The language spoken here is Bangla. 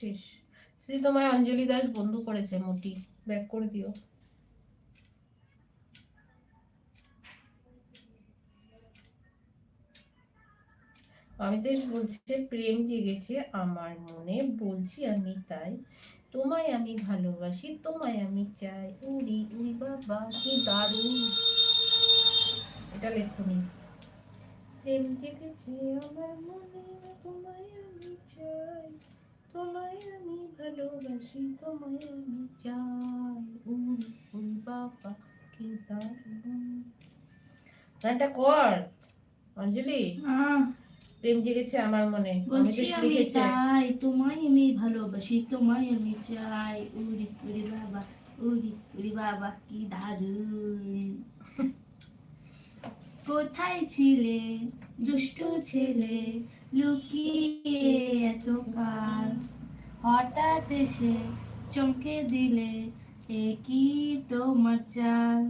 শেষ। শ্রী তোমায় অঞ্জলি দাস বন্ধু করেছে, মোটি ব্যাক করে দিও। অমিতেশ বলছে প্রেম জেগেছে আমার মনে, বলছি আমি তাই, তোমায় আমি ভালোবাসি, তোমায় আমি চাই, উড়ি উড়ি বাবা কি দারুণ। এটা লেখনি। প্রেম জেগেছে আমার মনে, তোমায় আমি চাই, তোমায় আমি ভালোবাসি, তোমায় আমি চাই, উড়ি উড়ি বাবা কি দারুণ। গানটা কর অঞ্জলি। প্রেম জেগেছে আমার মনে, বলছি অমিতেশ আমি লিখেছে। তাই, তোমায় আমি ভালোবাসি, তোমায় আমি চাই, উড়ি উড়ি বাবা, উড়ি উড়ি বাবা কি দারুণ। কোথায় ছিলে দুষ্টু ছেলে, লুকিয়ে এতকাল, হঠাৎ এসে চমকে দিলে, এ কি তোমার চাল।